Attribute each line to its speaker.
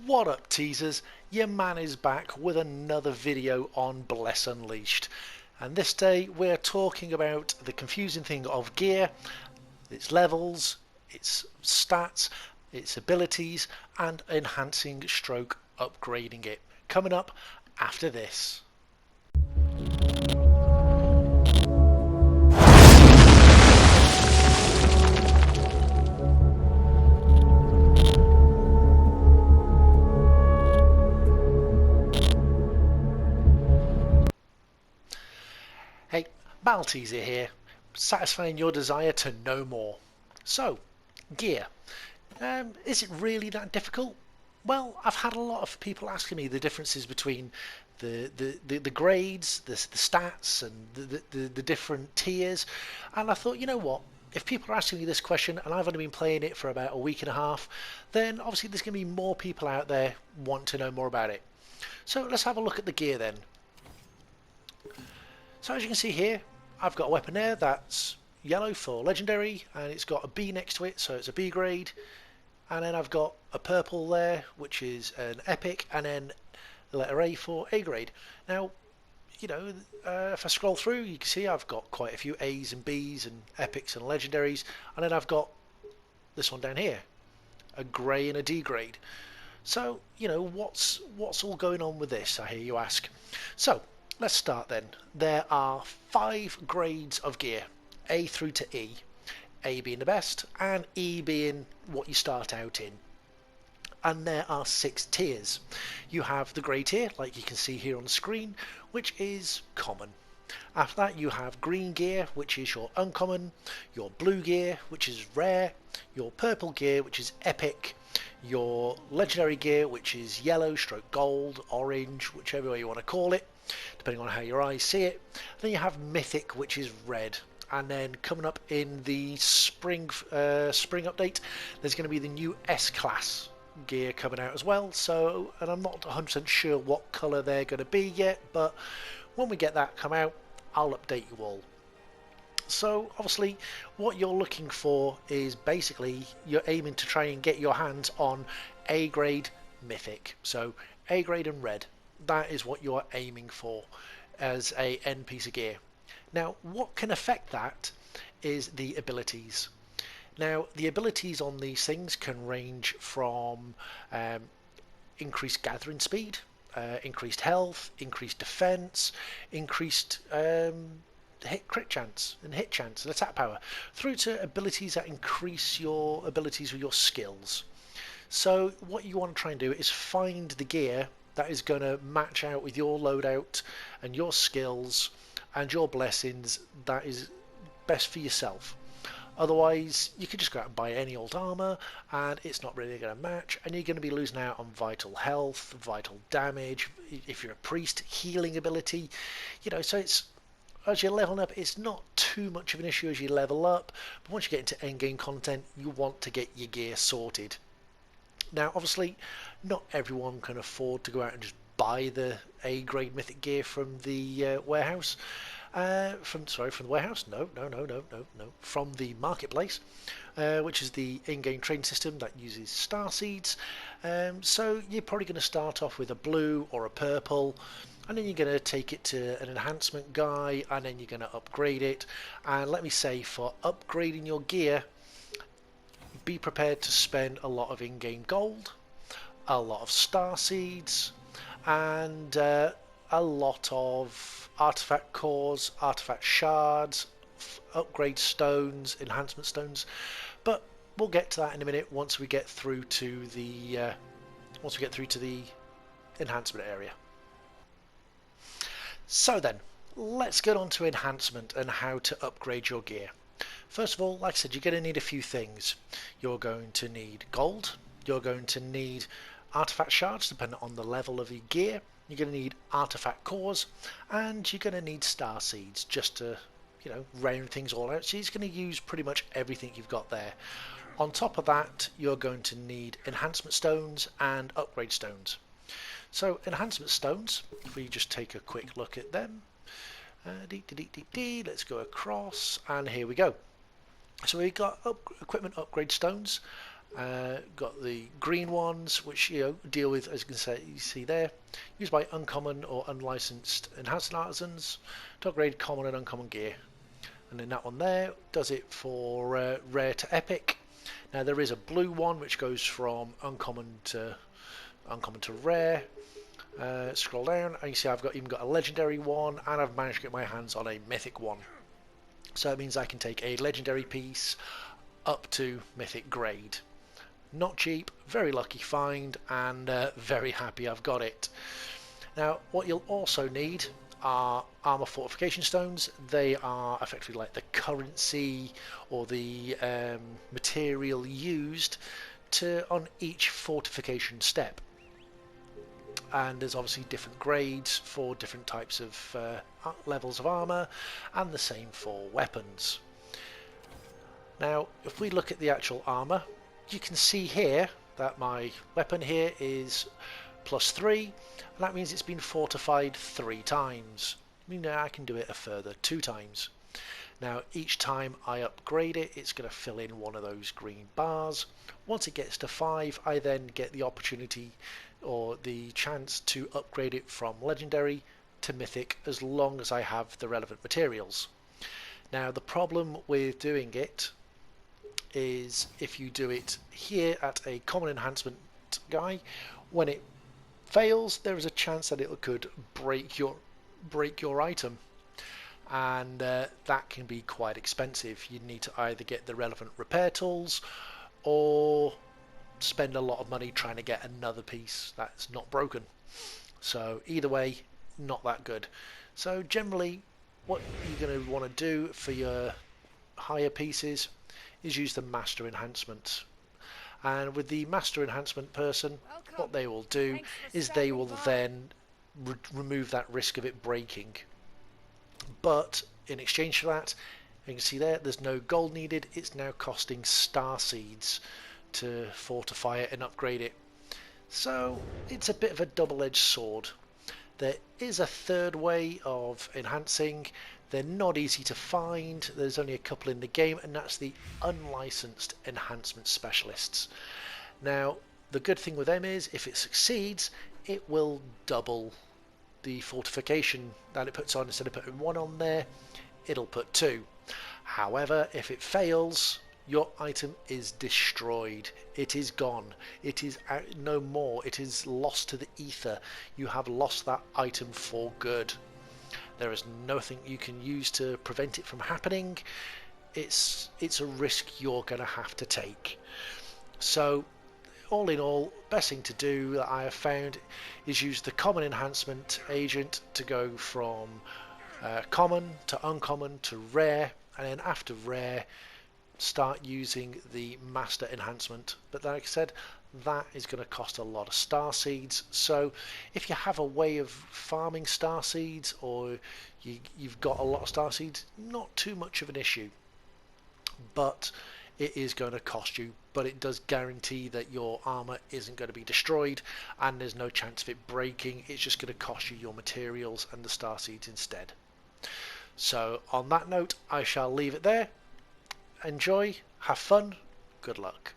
Speaker 1: What up, teasers? Your man is back with another video on Bless Unleashed, and this day we're talking about the confusing thing of gear, its levels, its stats, its abilities, and enhancing stroke upgrading it. Coming up after this. Hey, MALteesar here, satisfying your desire to know more. So, gear. Is it really that difficult? Well, I've had a lot of people asking me the differences between the grades, the stats, and the different tiers, and I thought, you know what? If people are asking me this question and I've only been playing it for about a week and a half, then obviously there's going to be more people out there wanting to know more about it. So let's have a look at the gear then. So as you can see here, I've got a weapon there that's yellow for legendary, and it's got a B next to it, so it's a B grade. And then I've got a purple there, which is an epic, and then the letter A for A grade. Now, you know, if I scroll through, you can see I've got quite a few A's and B's and epics and legendaries, and then I've got this one down here, a grey and a D grade. So, you know, what's all going on with this, I hear you ask. So, let's start then. There are 5 grades of gear, A through to E. A being the best and E being what you start out in. And there are 6 tiers. You have the grey tier, like you can see here on the screen, which is common. After that you have green gear, which is your uncommon, your blue gear, which is rare, your purple gear, which is epic, your legendary gear, which is yellow, stroke gold, orange, whichever way you want to call it, depending on how your eyes see it. Then you have mythic, which is red. And then coming up in the spring update, there's going to be the new S-Class gear coming out as well. So, and I'm not 100% sure what colour they're going to be yet, but when we get that come out, I'll update you all. So obviously what you're looking for is basically you're aiming to try and get your hands on A grade mythic. So A grade and red, that is what you're aiming for as a end piece of gear. Now what can affect that is the abilities. Now the abilities on these things can range from increased gathering speed, increased health, increased defense, increased crit chance and hit chance and attack power, through to abilities that increase your abilities with your skills. So what you want to try and do is find the gear that is going to match out with your loadout and your skills and your blessings that is best for yourself. Otherwise you could just go out and buy any old armor and it's not really going to match, and you're going to be losing out on vital health, vital damage, if you're a priest, healing ability, you know. So it's, as you're leveling up, it's not too much of an issue as you level up, but once you get into end game content, you want to get your gear sorted. Now obviously not everyone can afford to go out and just buy the A grade mythic gear from the warehouse, from the warehouse, from the marketplace, which is the in-game trading system that uses star seeds. So you're probably going to start off with a blue or a purple, and then you're going to take it to an enhancement guy, and then you're going to upgrade it. And let me say, for upgrading your gear, be prepared to spend a lot of in-game gold, a lot of star seeds, and a lot of artifact cores, artifact shards, upgrade stones, enhancement stones. But we'll get to that in a minute once we get through to the enhancement area. So then, let's get on to enhancement and how to upgrade your gear. First of all, like I said, you're going to need a few things. You're going to need gold, you're going to need artifact shards depending on the level of your gear, you're going to need artifact cores, and you're going to need star seeds just to, you know, round things all out. So you're going to use pretty much everything you've got there. On top of that, you're going to need enhancement stones and upgrade stones. So enhancement stones, if we just take a quick look at them, let's go across, and here we go. So we've got equipment upgrade stones, Got the green ones, which deal with, as you see there, used by uncommon or unlicensed enhanced artisans to upgrade common and uncommon gear. And then that one there does it for rare to epic. Now there is a blue one which goes from uncommon to rare. Scroll down and you see I've even got a legendary one, and I've managed to get my hands on a mythic one. So it means I can take a legendary piece up to mythic grade. Not cheap, very lucky find, and very happy I've got it. Now what you'll also need are armor fortification stones. They are effectively like the currency or the material used on each fortification step. And there's obviously different grades for different types of levels of armor, and the same for weapons. Now if we look at the actual armor, you can see here that my weapon here is +3, and that means it's been fortified 3 times. I can do it a further 2 times. Now each time I upgrade it, it's going to fill in one of those green bars. Once it gets to 5, I then get the opportunity or the chance to upgrade it from legendary to mythic, as long as I have the relevant materials. Now the problem with doing it is if you do it here at a common enhancement guy, when it fails there is a chance that it could break your item, and that can be quite expensive. You need to either get the relevant repair tools or spend a lot of money trying to get another piece that's not broken. So either way, not that good. So generally what you're going to want to do for your higher pieces is use the master enhancement. And with the master enhancement person, what they will do is they will then remove that risk of it breaking. But in exchange for that, you can see there's no gold needed. It's now costing star seeds to fortify it and upgrade it. So it's a bit of a double-edged sword. There is a third way of enhancing. They're not easy to find. There's only a couple in the game, and that's the unlicensed enhancement specialists. Now the good thing with them is if it succeeds, it will double the fortification that it puts on. Instead of putting 1 on there, it'll put 2. However, if it fails, your item is destroyed. It is gone. It is no more. It is lost to the ether. You have lost that item for good. There is nothing you can use to prevent it from happening. It's a risk you're going to have to take. So all in all, best thing to do that I have found is use the common enhancement agent to go from common to uncommon to rare, and then after rare start using the master enhancement. But like I said, that is going to cost a lot of star seeds. So if you have a way of farming star seeds, or you've got a lot of star seeds, not too much of an issue, but it is going to cost you. But it does guarantee that your armor isn't going to be destroyed, and there's no chance of it breaking. It's just going to cost you your materials and the star seeds instead. So on that note, I shall leave it there. Enjoy, have fun, good luck.